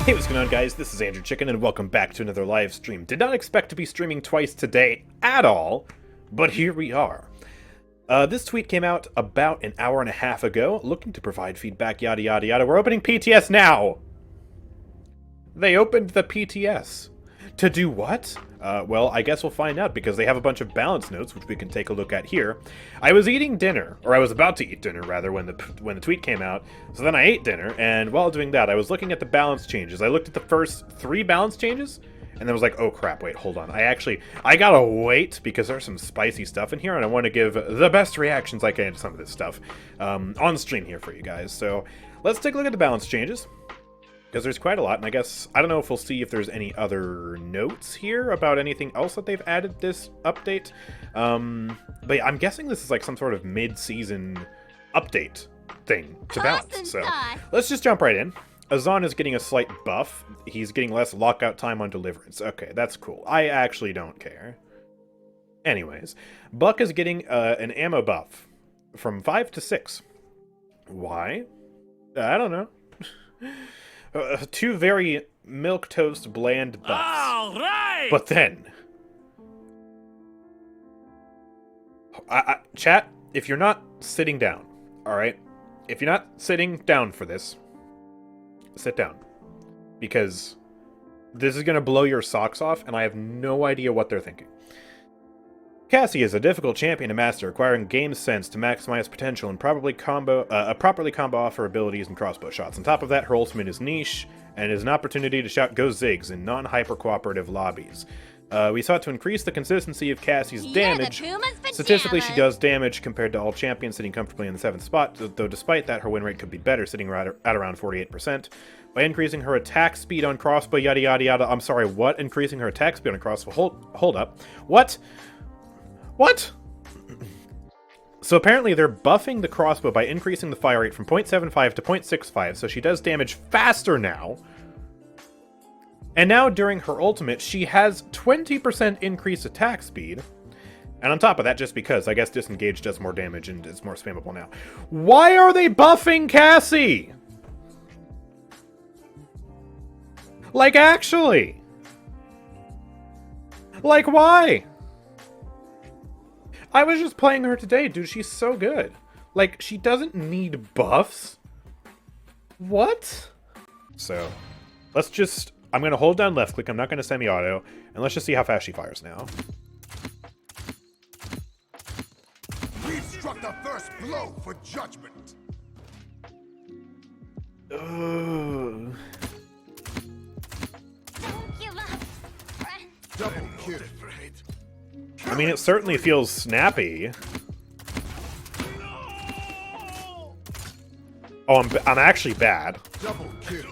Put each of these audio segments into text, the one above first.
Hey, what's going on, guys? This is AndrewChicken, and welcome back to another live stream. Did not expect to be streaming twice today at all, but here we are. This tweet came out about an hour and a half ago, looking to provide feedback, yada yada yada. We're opening PTS now! They opened the PTS. To do what? Well, I guess we'll find out, because they have a bunch of balance notes, which we can take a look at here. I was eating dinner, or I was about to eat dinner, rather, when the tweet came out. So then I ate dinner, and while doing that, I was looking at the balance changes. I looked at the first 3 balance changes, and then was like, oh crap, wait, hold on. I gotta wait, because there's some spicy stuff in here, and I want to give the best reactions I can to some of this stuff on stream here for you guys. So let's take a look at the balance changes. Because there's quite a lot, and I guess, I don't know if we'll see if there's any other notes here about anything else that they've added this update. But yeah, I'm guessing this is like some sort of mid-season update thing to balance. So let's just jump right in. Azaan is getting a slight buff. He's getting less lockout time on deliverance. Okay, that's cool. I actually don't care. Anyways, Buck is getting an ammo buff from 5 to 6. Why? I don't know. 2 very milquetoast bland buffs. All right. But then, chat, if you're not sitting down, all right? If you're not sitting down for this, sit down, because this is gonna blow your socks off, and I have no idea what they're thinking. Cassie is a difficult champion to master, requiring game sense to maximize potential and properly combo off her abilities and crossbow shots. On top of that, her ultimate is niche, and is an opportunity to shout "Go Ziggs" in non-hyper-cooperative lobbies. We sought to increase the consistency of Cassie's damage. Statistically, she does damage compared to all champions, sitting comfortably in the 7th spot, though despite that, her win rate could be better, sitting at around 48%. By increasing her attack speed on crossbow, yada yada yada. I'm sorry, what? Increasing her attack speed on crossbow? Hold up. What? What? So apparently they're buffing the crossbow by increasing the fire rate from 0.75 to 0.65, so she does damage faster now. And now during her ultimate, she has 20% increased attack speed. And on top of that, just because, I guess disengage does more damage and is more spammable now. Why are they buffing Cassie? Like, actually. Like, why? I was just playing her today, dude. She's so good. Like, she doesn't need buffs. What? So, let's just... I'm going to hold down left click. I'm not going to semi-auto. And let's just see how fast she fires now. We've struck the first blow for judgment. Ugh. Don't give up, friend. Double kill. I mean, it certainly feels snappy. Oh, I'm actually bad. Double kill.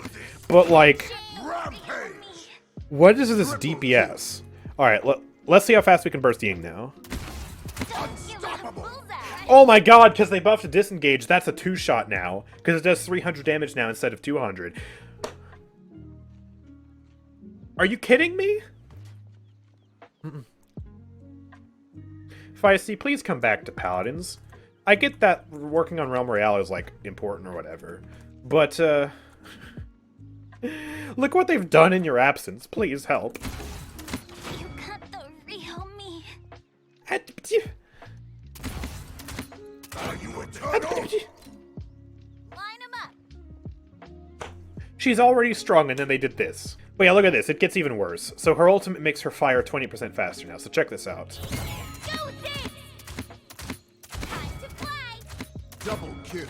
But, like, Rampage. what is this DPS? Alright, let's see how fast we can burst Ying now. Unstoppable. Oh my god, because they buffed disengage, that's a 2-shot now. Because it does 300 damage now instead of 200. Are you kidding me? Feisty, please come back to Paladins. I get that working on Realm Royale is, like, important or whatever. But, look what they've done in your absence. Please help. You got the real me. Are you eternal? Line him up. She's already strong, and then they did this. But yeah, look at this. It gets even worse. So her ultimate makes her fire 20% faster now. So check this out. Go Ziggs! Time to fly. Double kill.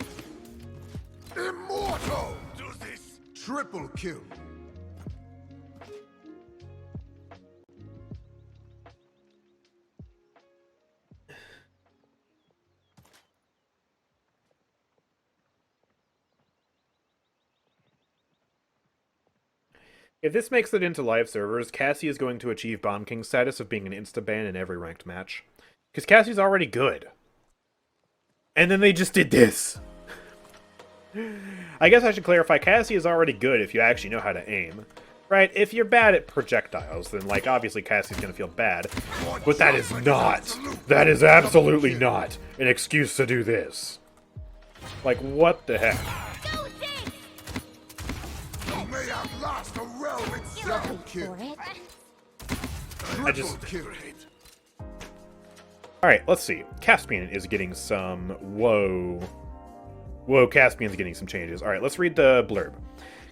Immortal. Do this. Triple kill. If this makes it into live servers, Cassie is going to achieve Bomb King status of being an insta-ban in every ranked match. Because Cassie's already good. And then they just did this. I guess I should clarify, Cassie is already good if you actually know how to aim. Right? If you're bad at projectiles, then, like, obviously Cassie's gonna feel bad. But that is not, that is absolutely not an excuse to do this. Like, what the heck? Go Ziggs! You may outlast Double kill. For it. I just... Kill. Alright, let's see. Caspian is getting some... Whoa, Caspian's getting some changes. Alright, let's read the blurb.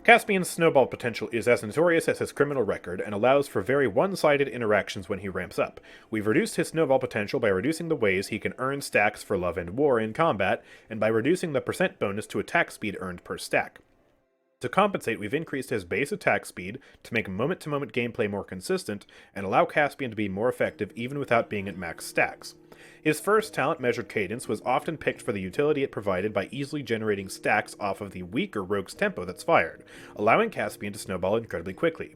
Caspian's snowball potential is as notorious as his criminal record and allows for very one-sided interactions when he ramps up. We've reduced his snowball potential by reducing the ways he can earn stacks for love and war in combat, and by reducing the percent bonus to attack speed earned per stack. To compensate, we've increased his base attack speed to make moment-to-moment gameplay more consistent and allow Caspian to be more effective even without being at max stacks. His first talent, Measured Cadence, was often picked for the utility it provided by easily generating stacks off of the weaker rogue's tempo that's fired, allowing Caspian to snowball incredibly quickly.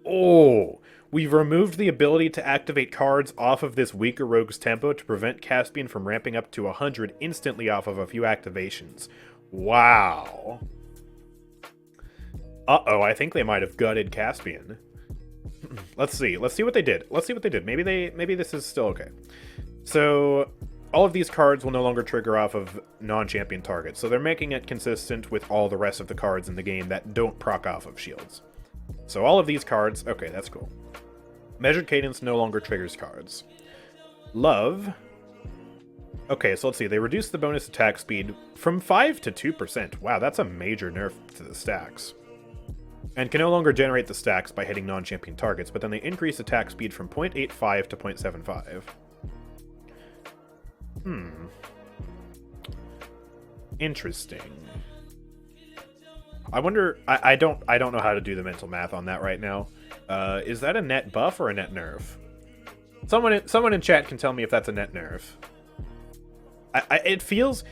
Oh, we've removed the ability to activate cards off of this weaker rogue's tempo to prevent Caspian from ramping up to 100 instantly off of a few activations. Wow. Uh-oh, I think they might have gutted Caspian. Let's see what they did. Maybe this is still okay. So, all of these cards will no longer trigger off of non-champion targets, so they're making it consistent with all the rest of the cards in the game that don't proc off of shields. So all of these cards, okay, that's cool. Measured Cadence no longer triggers cards. Love. Okay, so let's see, they reduced the bonus attack speed from 5 to 2%. Wow, that's a major nerf to the stacks. And can no longer generate the stacks by hitting non-champion targets, but then they increase attack speed from 0.85 to 0.75. Interesting. I wonder, I don't know how to do the mental math on that right now. Is that a net buff or a net nerf? Someone in chat can tell me if that's a net nerf. It feels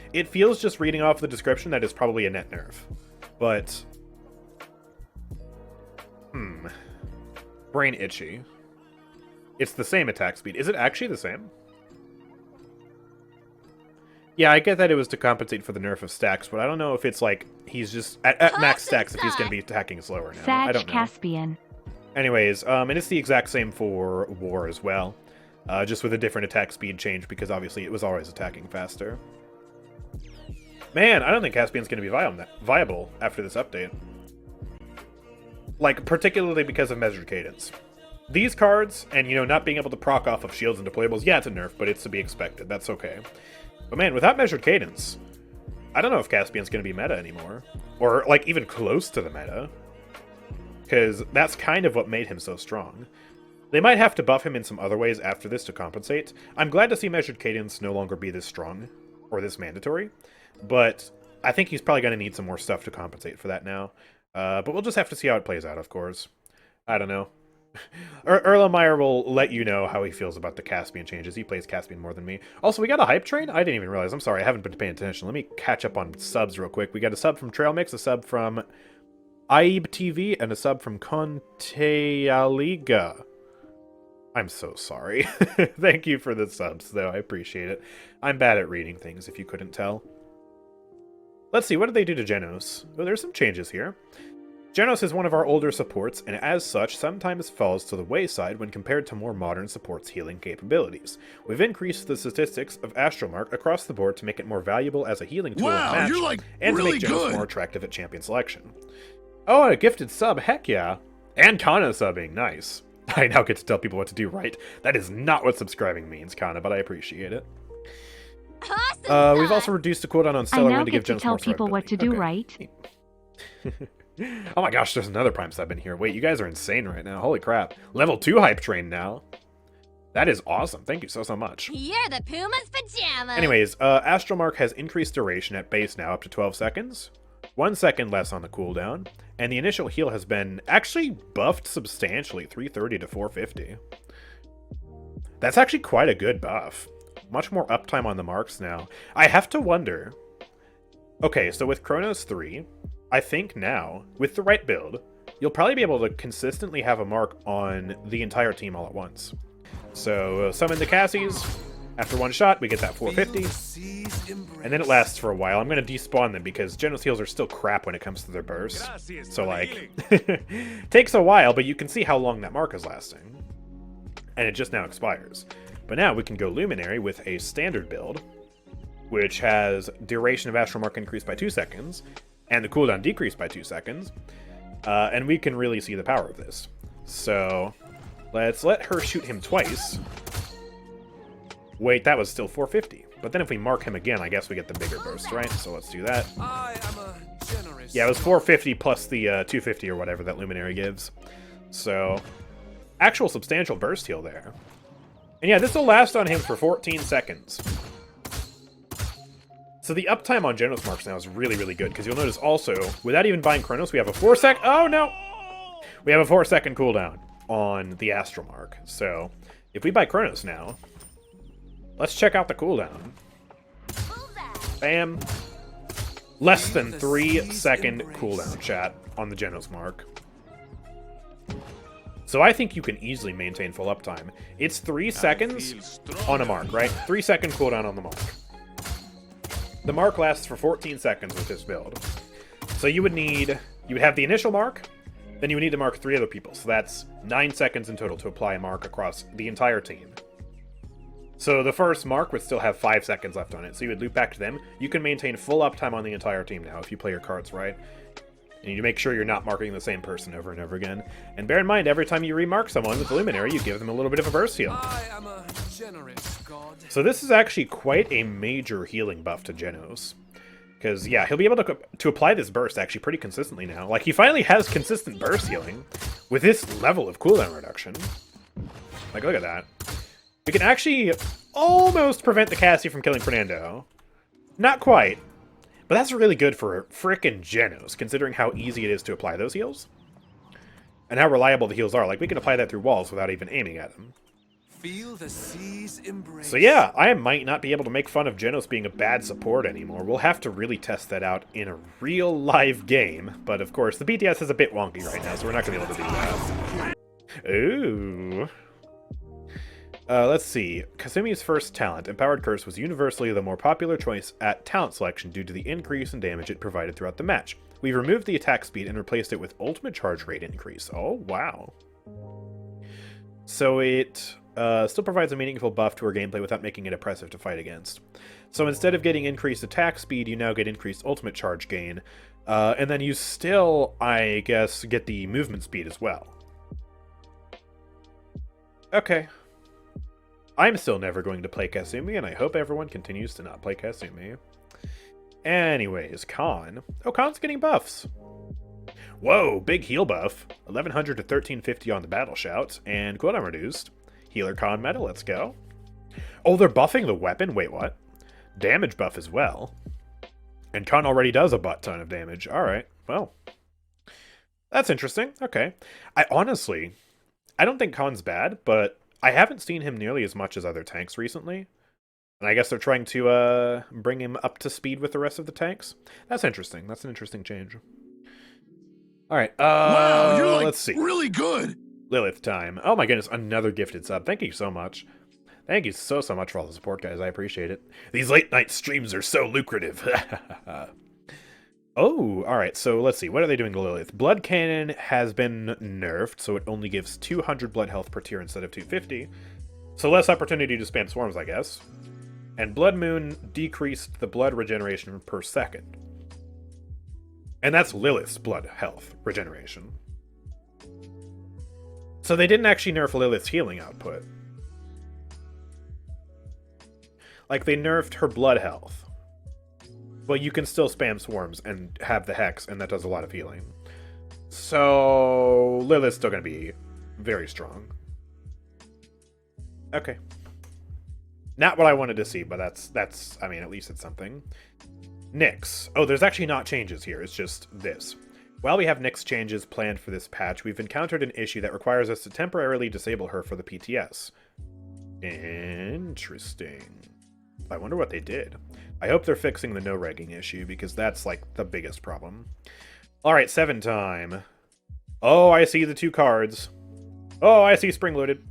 just reading off the description that it's probably a net nerf. But brain itchy. It's the same attack speed. Is it actually the same? Yeah, I get that it was to compensate for the nerf of stacks, but I don't know if it's like he's just at max stacks if he's going to be attacking slower now. I don't know. Caspian. Anyways, and it's the exact same for war as well, just with a different attack speed change because obviously it was always attacking faster. Man, I don't think Caspian's going to be viable after this update. Like, particularly because of Measured Cadence. These cards, and, you know, not being able to proc off of shields and deployables, yeah, it's a nerf, but it's to be expected. That's okay. But man, without Measured Cadence, I don't know if Caspian's going to be meta anymore. Or, like, even close to the meta. Because that's kind of what made him so strong. They might have to buff him in some other ways after this to compensate. I'm glad to see Measured Cadence no longer be this strong, or this mandatory. But I think he's probably going to need some more stuff to compensate for that now. But we'll just have to see how it plays out, of course. I don't know. Erlenmeyer will let you know how he feels about the Caspian changes. He plays Caspian more than me. Also, we got a hype train? I didn't even realize. I'm sorry, I haven't been paying attention. Let me catch up on subs real quick. We got a sub from Trail Mix, a sub from Aib TV, and a sub from Contealiga. I'm so sorry. Thank you for the subs, though. I appreciate it. I'm bad at reading things, if you couldn't tell. Let's see, what did they do to Jenos? Oh, there's some changes here. Jenos is one of our older supports, and as such, sometimes falls to the wayside when compared to more modern support's healing capabilities. We've increased the statistics of Astromark across the board to make it more valuable as a healing tool in match, you're like and really to make Jenos good. more attractive at champion selection. Oh, and a gifted sub, heck yeah! And Kana subbing, nice. I now get to tell people what to do, right? That is not what subscribing means, Kana, but I appreciate it. Awesome. We've also reduced the cooldown on I Stellar now Wind to give get to Jenos tell more people what to do, right? Oh my gosh, there's another Prime sub in here. Wait, you guys are insane right now. Holy crap. Level 2 hype train now. That is awesome. Thank you so much. You're the Puma's pajamas. Anyways, Astromark has increased duration at base now up to 12 seconds. 1 second less on the cooldown. And the initial heal has been actually buffed substantially, 330 to 450. That's actually quite a good buff. Much more uptime on the marks now. I have to wonder... Okay, so with Chronos 3, I think now, with the right build, you'll probably be able to consistently have a mark on the entire team all at once. So, summon the Cassies. After one shot, we get that 450. And then it lasts for a while. I'm going to despawn them because Jenos heals are still crap when it comes to their burst. So, like, takes a while, but you can see how long that mark is lasting. And it just now expires. But now we can go Luminary with a standard build, which has duration of Astral Mark increased by 2 seconds, and the cooldown decreased by 2 seconds. And we can really see the power of this. So let's let her shoot him twice. Wait, that was still 450. But then if we mark him again, I guess we get the bigger burst, right? So let's do that. I am a generous. Yeah, it was 450 plus the 250 or whatever that Luminary gives. So, actual substantial burst heal there. And yeah, this will last on him for 14 seconds. So the uptime on Jenos marks now is really, really good, because you'll notice also, without even buying Chronos, we have a 4-sec... Oh, no! We have a 4-second cooldown on the Astral Mark. So, if we buy Chronos now, let's check out the cooldown. Bam. Less than 3-second cooldown, chat, on the Jenos mark. So I think you can easily maintain full uptime. It's 3 seconds on a mark, right? 3-second cooldown on the mark. The mark lasts for 14 seconds with this build. So you would have the initial mark, then you would need to mark 3 other people. So that's 9 seconds in total to apply a mark across the entire team. So the first mark would still have 5 seconds left on it. So you would loop back to them. You can maintain full uptime on the entire team now if you play your cards right. And you make sure you're not marking the same person over and over again. And bear in mind, every time you remark someone with the Luminary, you give them a little bit of a burst heal. I am a generous god. So this is actually quite a major healing buff to Jenos. Because, yeah, he'll be able to apply this burst actually pretty consistently now. Like, he finally has consistent burst healing with this level of cooldown reduction. Like, look at that. We can actually almost prevent the Cassie from killing Fernando. Not quite. But that's really good for frickin' Jenos, considering how easy it is to apply those heals. And how reliable the heals are. Like, we can apply that through walls without even aiming at them. Feel the sea's embrace. So yeah, I might not be able to make fun of Jenos being a bad support anymore. We'll have to really test that out in a real live game. But of course, the BTS is a bit wonky right now, so we're not going to be able to do that. Ooh. Let's see. Kasumi's first talent, Empowered Curse, was universally the more popular choice at talent selection due to the increase in damage it provided throughout the match. We've removed the attack speed and replaced it with ultimate charge rate increase. Oh, wow. So it still provides a meaningful buff to her gameplay without making it oppressive to fight against. So instead of getting increased attack speed, you now get increased ultimate charge gain. And then you still, I guess, get the movement speed as well. Okay. I'm still never going to play Kasumi, and I hope everyone continues to not play Kasumi. Anyways, Khan. Oh, Khan's getting buffs. Whoa, big heal buff. 1100 to 1350 on the battle shout, and cooldown reduced. Healer Khan meta, let's go. Oh, they're buffing the weapon? Wait, what? Damage buff as well. And Khan already does a butt ton of damage. Alright, well. That's interesting. Okay. I don't think Khan's bad, but I haven't seen him nearly as much as other tanks recently. And I guess they're trying to bring him up to speed with the rest of the tanks. That's interesting. That's an interesting change. Alright, wow, you're like let's see. really good. Lillith time. Oh my goodness, another gifted sub. Thank you so much. Thank you so much for all the support, guys. I appreciate it. These late night streams are so lucrative. Oh, alright, so let's see. What are they doing to Lillith? Blood Cannon has been nerfed, so it only gives 200 blood health per tier instead of 250. So less opportunity to spam swarms, I guess. And Blood Moon decreased the blood regeneration per second. And that's Lilith's blood health regeneration. So they didn't actually nerf Lilith's healing output. Like, they nerfed her blood health. But you can still spam swarms and have the Hex, and that does a lot of healing. So Lilith's still going to be very strong. Okay. Not what I wanted to see, but that's I mean, at least it's something. Nyx. Oh, there's actually not changes here, it's just this. While we have Nyx changes planned for this patch, we've encountered an issue that requires us to temporarily disable her for the PTS. Interesting. I wonder what they did. I hope they're fixing the no-regging issue, because that's, like, the biggest problem. Alright, 7 time. Oh, I see the 2 cards. Oh, I see spring-loaded.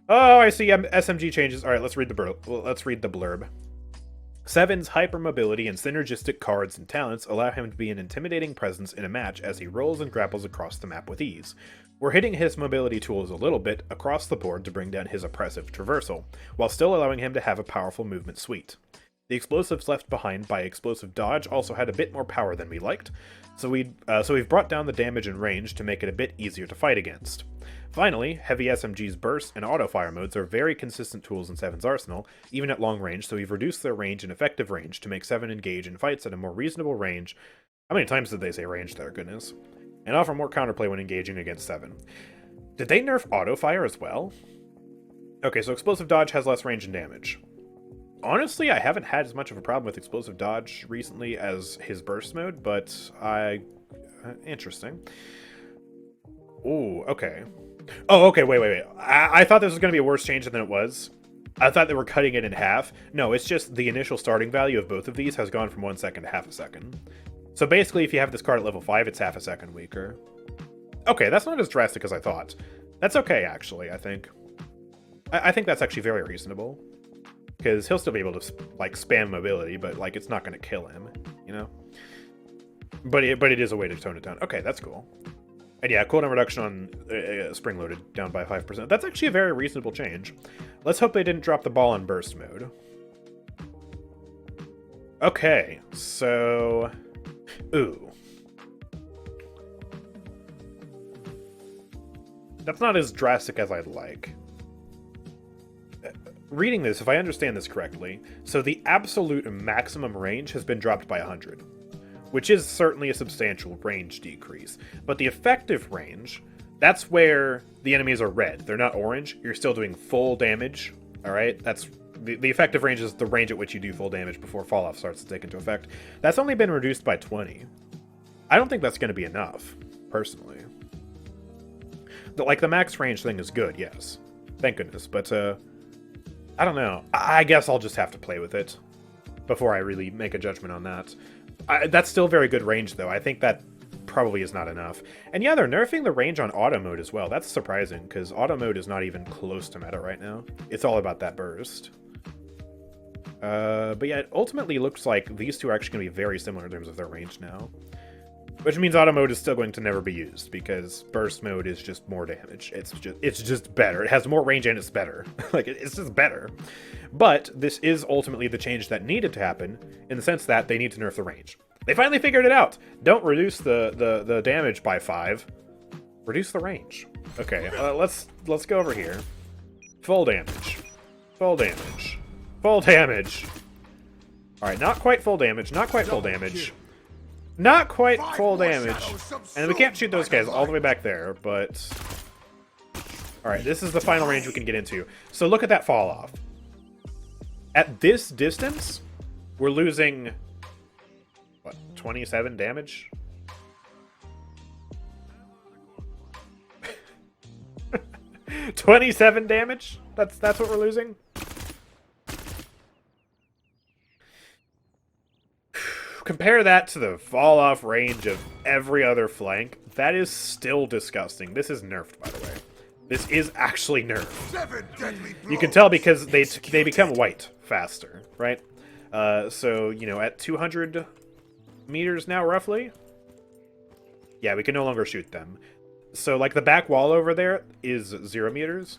Oh, I see SMG changes. Alright, let's read the blurb. 7's hypermobility and synergistic cards and talents allow him to be an intimidating presence in a match as he rolls and grapples across the map with ease. We're hitting his mobility tools a little bit across the board to bring down his oppressive traversal, while still allowing him to have a powerful movement suite. The explosives left behind by explosive dodge also had a bit more power than we liked, so we've brought down the damage and range to make it a bit easier to fight against. Finally, heavy SMG's burst and auto-fire modes are very consistent tools in 7's arsenal, even at long range, so we've reduced their range and effective range to make 7 engage in fights at a more reasonable range. How many times did they say range there, goodness? And offer more counterplay when engaging against 7. Did they nerf auto-fire as well? Okay, so explosive dodge has less range and damage. Honestly, I haven't had as much of a problem with explosive dodge recently as his burst mode, but interesting. Ooh, okay. Oh, okay, wait. I thought this was going to be a worse change than it was. I thought they were cutting it in half. No, it's just the initial starting value of both of these has gone from 1 second to half a second. So basically, if you have this card at level 5, it's half a second weaker. Okay, that's not as drastic as I thought. That's okay, actually, I think. I think that's actually very reasonable. Because he'll still be able to, like, spam mobility, but, like, it's not going to kill him, you know? But it is a way to tone it down. Okay, that's cool. And yeah, cooldown reduction on spring-loaded down by 5%. That's actually a very reasonable change. Let's hope they didn't drop the ball on burst mode. Okay, so... Ooh. That's not as drastic as I'd like. Reading this, if I understand this correctly, so the absolute maximum range has been dropped by 100, which is certainly a substantial range decrease. But the effective range, that's where the enemies are red. They're not orange. You're still doing full damage, all right? That's the effective range is the range at which you do full damage before fall-off starts to take into effect. That's only been reduced by 20. I don't think that's going to be enough, personally. Like, the max range thing is good, yes. Thank goodness, but, I don't know. I guess I'll just have to play with it before I really make a judgment on that. That's still very good range, though. I think that probably is not enough. And yeah, they're nerfing the range on auto mode as well. That's surprising, because auto mode is not even close to meta right now. It's all about that burst. But yeah, it ultimately looks like these two are actually going to be very similar in terms of their range now. Which means auto mode is still going to never be used, because burst mode is just more damage. It's just better. It has more range and it's better. Like, it's just better. But this is ultimately the change that needed to happen, in the sense that they need to nerf the range. They finally figured it out! Don't reduce the damage by 5. Reduce the range. Okay, let's go over here. Full damage. Full damage. Full damage. Alright, not quite full damage. Not quite full damage. Not quite full damage. And we can't shoot those guys all the way back there, but... Alright, this is the final range we can get into. So look at that fall off. At this distance, we're losing... What, 27 damage? $27 damage? That's what we're losing? Compare that to the fall-off range of every other flank. That is still disgusting. This is nerfed, by the way. This is actually nerfed. You can tell because they become white faster, right? So, you know, at 200 meters now, roughly? Yeah, we can no longer shoot them. So, like, the back wall over there is 0 meters.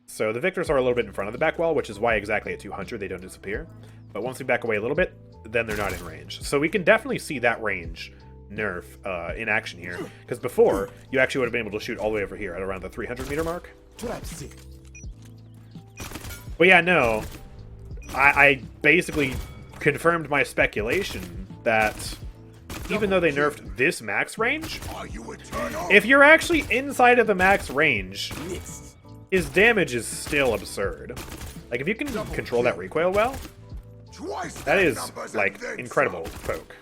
So the victors are a little bit in front of the back wall, which is why exactly at 200 they don't disappear. But once we back away a little bit, then they're not in range. So we can definitely see that range nerf in action here. Because before, you actually would have been able to shoot all the way over here at around the 300 meter mark. But yeah, no. I basically confirmed my speculation that even though they nerfed this max range, if you're actually inside of the max range, his damage is still absurd. Like, if you can control that recoil well, that is, like, incredible poke.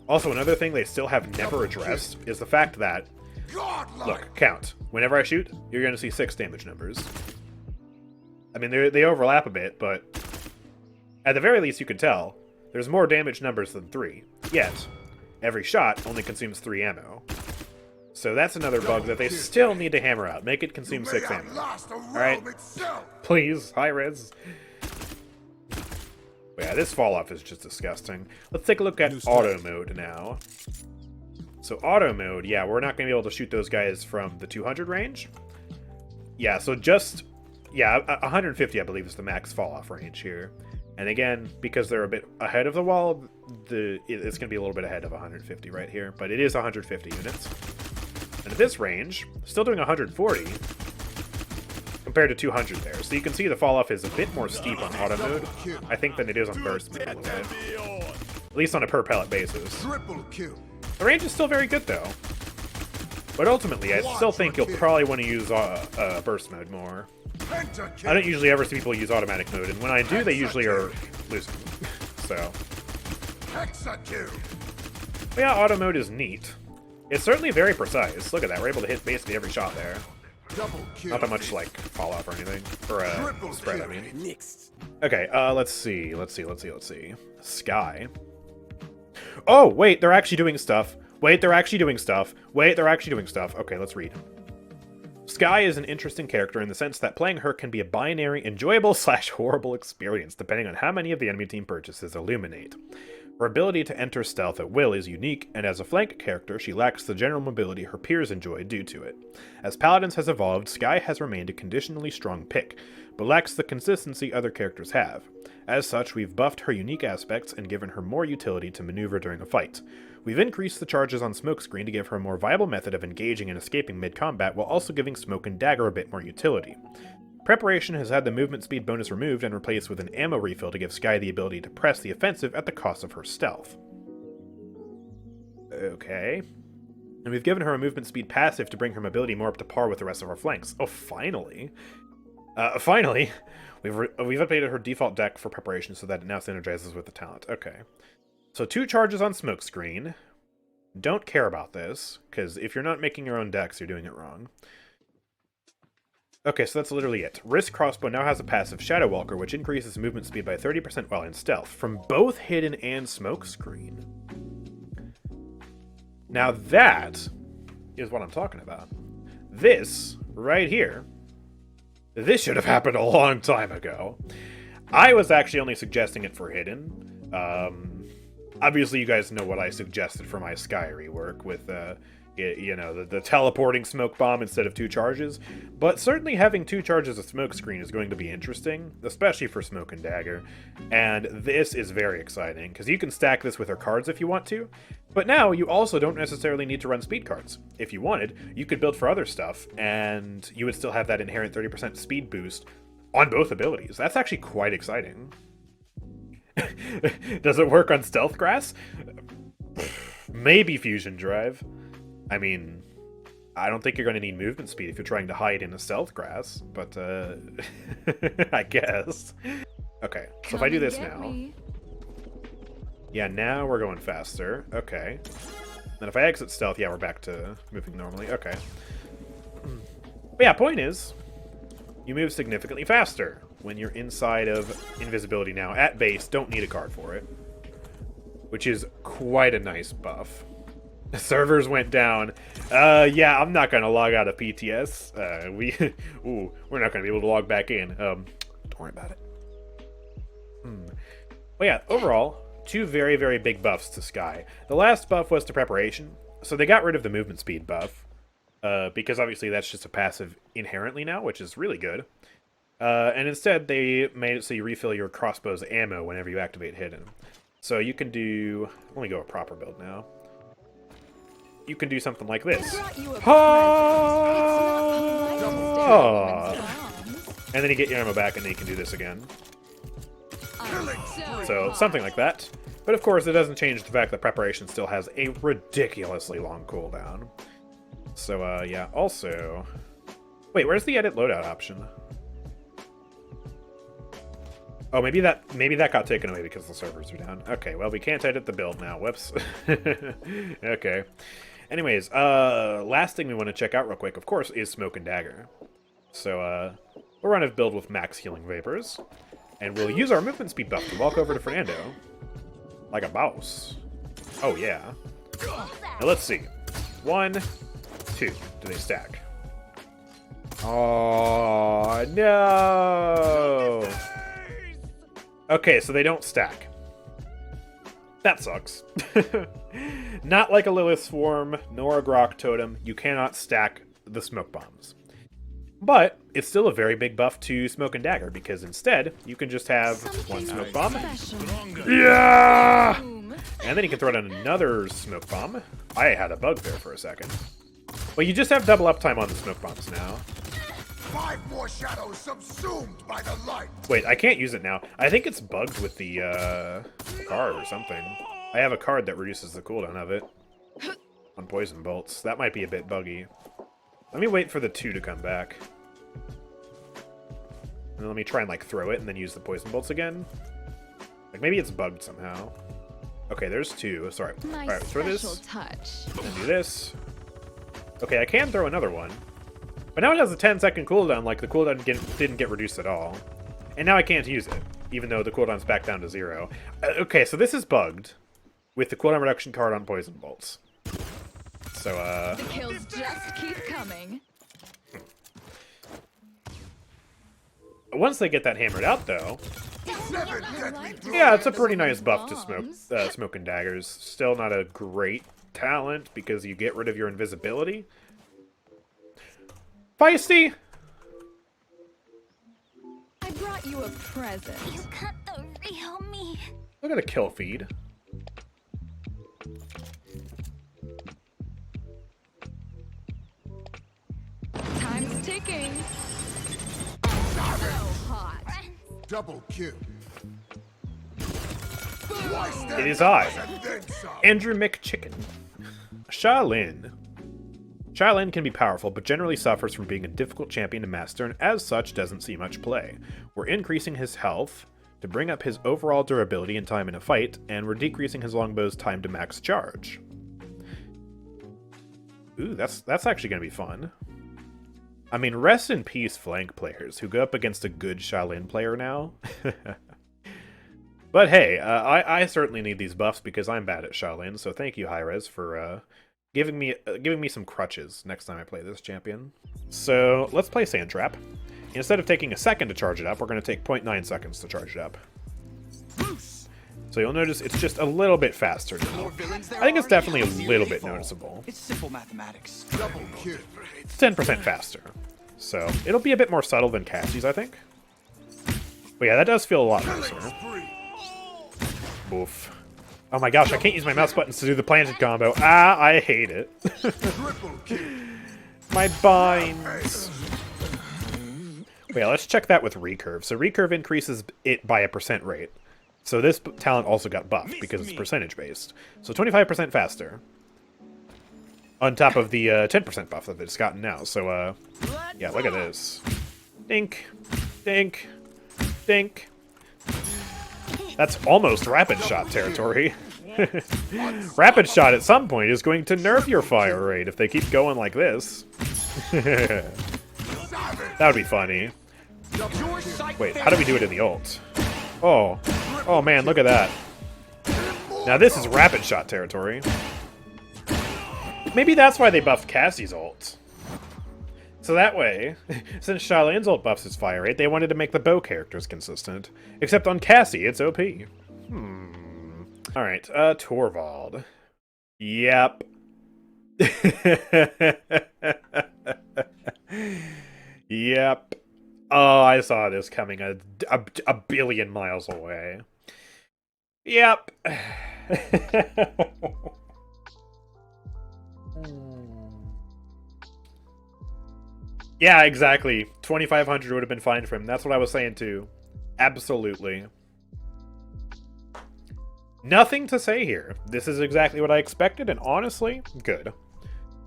Also, another thing they still have never addressed is the fact that, look, count. Whenever I shoot, you're going to see 6 damage numbers. I mean, they overlap a bit, but at the very least you can tell there's more damage numbers than 3. Yet, every shot only consumes 3 ammo. So that's another bug that they still need to hammer out. Make it consume 6 ammo. Alright? Please, high res. But yeah, this fall-off is just disgusting. Let's take a look at auto mode now. So auto mode, yeah, we're not going to be able to shoot those guys from the 200 range. Yeah, so just yeah, 150 I believe is the max fall-off range here. And again, because they're a bit ahead of the wall, it's going to be a little bit ahead of 150 right here. But it is 150 units. And at this range, still doing 140 compared to 200 there. So you can see the fall-off is a bit more steep on auto mode, I think, than it is on burst mode. At least on a per-pellet basis. Triple kill. The range is still very good, though. But ultimately, I still think you'll probably want to use burst mode more. I don't usually ever see people use automatic mode, and when I do, they usually are losing. So. But yeah, auto mode is neat. It's certainly very precise. Look at that, we're able to hit basically every shot there. Not that much, like, fall off or anything. Or spread, I mean. Okay, let's see. Skye. Oh, wait, they're actually doing stuff. Wait, they're actually doing stuff. Okay, let's read. Skye is an interesting character in the sense that playing her can be a binary, enjoyable/horrible experience, depending on how many of the enemy team purchases illuminate. Her ability to enter stealth at will is unique, and as a flank character, she lacks the general mobility her peers enjoy due to it. As Paladins has evolved, Skye has remained a conditionally strong pick, but lacks the consistency other characters have. As such, we've buffed her unique aspects and given her more utility to maneuver during a fight. We've increased the charges on Smokescreen to give her a more viable method of engaging and escaping mid-combat, while also giving Smoke and Dagger a bit more utility. Preparation has had the movement speed bonus removed and replaced with an ammo refill to give Skye the ability to press the offensive at the cost of her stealth. Okay. And we've given her a movement speed passive to bring her mobility more up to par with the rest of our flanks. Oh, finally. Finally. We've updated her default deck for preparation so that it now synergizes with the talent. Okay. So 2 charges on Smokescreen. Don't care about this, because if you're not making your own decks, you're doing it wrong. Okay, so that's literally it. Wrist Crossbow now has a passive Shadow Walker, which increases movement speed by 30% while in stealth, from both Hidden and Smokescreen. Now that is what I'm talking about. This, right here, this should have happened a long time ago. I was actually only suggesting it for Hidden. Obviously, you guys know what I suggested for my Skye rework with, you know, the teleporting smoke bomb instead of 2 charges. But certainly having 2 charges of Smokescreen is going to be interesting, especially for Smoke and Dagger. And this is very exciting, because you can stack this with her cards if you want to. But now, you also don't necessarily need to run speed cards. If you wanted, you could build for other stuff, and you would still have that inherent 30% speed boost on both abilities. That's actually quite exciting. Does it work on Stealth Grass? Maybe Fusion Drive. I mean, I don't think you're going to need movement speed if you're trying to hide in a Stealth Grass, but I guess. Okay, so if I do this now... Yeah, now we're going faster. Okay. Then if I exit Stealth, yeah, we're back to moving normally. Okay. But yeah, point is, you move significantly faster when you're inside of invisibility now. At base, don't need a card for it. Which is quite a nice buff. The servers went down. Yeah, I'm not gonna log out of PTS. We're not gonna be able to log back in. Don't worry about it. Well, yeah, overall, 2 very, very big buffs to Skye. The last buff was to preparation, so they got rid of the movement speed buff. Because obviously that's just a passive inherently now, which is really good. And instead, they made it so you refill your crossbow's ammo whenever you activate Hidden. So you can do... Let me go a proper build now. You can do something like this. And then you get your ammo back, and then you can do this again. So, something like that. But of course, it doesn't change the fact that preparation still has a ridiculously long cooldown. So, yeah, also... Wait, where's the edit loadout option? Oh, maybe that got taken away because the servers are down. Okay, well, we can't edit the build now. Whoops. Okay. Anyways, last thing we want to check out real quick, of course, is Smoke and Dagger. So, we'll run a build with max healing vapors. And we'll use our movement speed buff to walk over to Fernando. Like a boss. Oh, yeah. Now, let's see. 1, 2. Do they stack? Oh, no! Okay, so they don't stack. That sucks. Not like a Lilith Swarm, nor a Grok Totem. You cannot stack the smoke bombs. But it's still a very big buff to Smoke and Dagger, because instead, you can just have one Smoke Bomb. Yeah! And then you can throw down another Smoke Bomb. I had a bug there for a second. Well, you just have double uptime on the Smoke Bombs now. 5 more shadows subsumed by the light. Wait, I can't use it now. I think it's bugged with the card or something. I have a card that reduces the cooldown of it on Poison Bolts. That might be a bit buggy. Let me wait for the 2 to come back. And let me try and, like, throw it and then use the Poison Bolts again. Like, maybe it's bugged somehow. Okay, there's 2. Sorry. Alright, throw this. Touch. And do this. Okay, I can throw another one. But now it has a 10-second cooldown, like the cooldown didn't get reduced at all. And now I can't use it, even though the cooldown's back down to 0. Okay, so this is bugged with the cooldown reduction card on Poison Bolts. So, The kills just keep coming. once they get that hammered out, though, 7 deadly blows. yeah, it's a pretty nice buff to Smoke and Daggers. Still not a great talent, because you get rid of your invisibility. Feisty! I brought you a present. You got the real me. Look at a kill feed. Time's ticking. So hot. Double kill. It is I, And then some. AndrewChicken. Sha Lin. Sha Lin can be powerful, but generally suffers from being a difficult champion to master, and as such doesn't see much play. We're increasing his health to bring up his overall durability and time in a fight, and we're decreasing his longbow's time to max charge. Ooh, that's actually going to be fun. I mean, rest in peace, flank players who go up against a good Sha Lin player now. But hey, I certainly need these buffs because I'm bad at Sha Lin, so thank you, Hi-Rez, for giving me some crutches next time I play this champion. So let's play Sand Trap. Instead of taking a second to charge it up, we're going to take 0.9 seconds to charge it up. So you'll notice it's just a little bit faster now. I think it's definitely a little bit noticeable. It's simple mathematics. Double kill. It's 10% faster. So it'll be a bit more subtle than Cassie's, I think. But yeah, that does feel a lot nicer. Oof. Oh my gosh, I can't use my mouse buttons to do the planted combo. Ah, I hate it. Triple kill. My binds. Wait, let's check that with recurve. So recurve increases it by a % rate. So this talent also got buffed because it's percentage based. So 25% faster. On top of the 10% buff that it's gotten now. So, yeah, look at this. Dink. Dink. Dink. That's almost rapid shot territory. Rapid shot at some point is going to nerf your fire rate if they keep going like this. That would be funny. Wait, how do we do it in the ult? Oh. Oh man, look at that. Now this is rapid shot territory. Maybe that's why they buffed Cassie's ult. So that way, since Sha Lin's ult buffs his fire rate, they wanted to make the bow characters consistent. Except on Cassie, it's OP. Alright, Torvald. Yep. Yep. Oh, I saw this coming a billion miles away. Yep. Yeah, exactly. 2,500 would have been fine for him. That's what I was saying too. Absolutely. Nothing to say here. This is exactly what I expected, and honestly, good.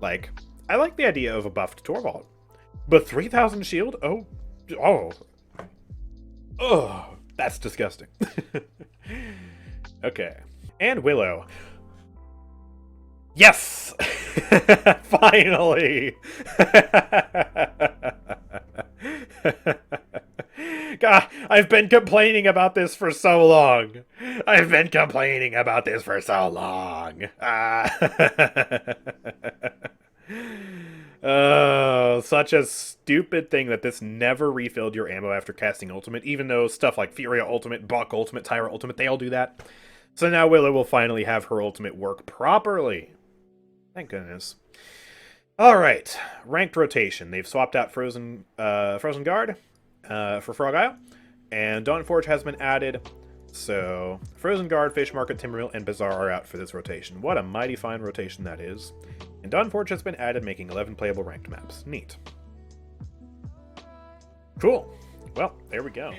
Like, I like the idea of a buffed Torvald. But 3,000 shield? Oh. That's disgusting. Okay. And Willo. Yes! Finally! God, I've been complaining about this for so long. I've been complaining about this for so long. Oh, such a stupid thing that this never refilled your ammo after casting ultimate, even though stuff like Furia ultimate, Buck ultimate, Tyra ultimate, they all do that. So now Willo will finally have her ultimate work properly. Thank goodness. Alright, ranked rotation. They've swapped out Frozen Guard for Frog Isle, and Dawn Forge has been added. So, Frozen Guard, Fish Market, Timbermill, and Bazaar are out for this rotation. What a mighty fine rotation that is. And Dawn Forge has been added, making 11 playable ranked maps. Neat. Cool. Well, there we go.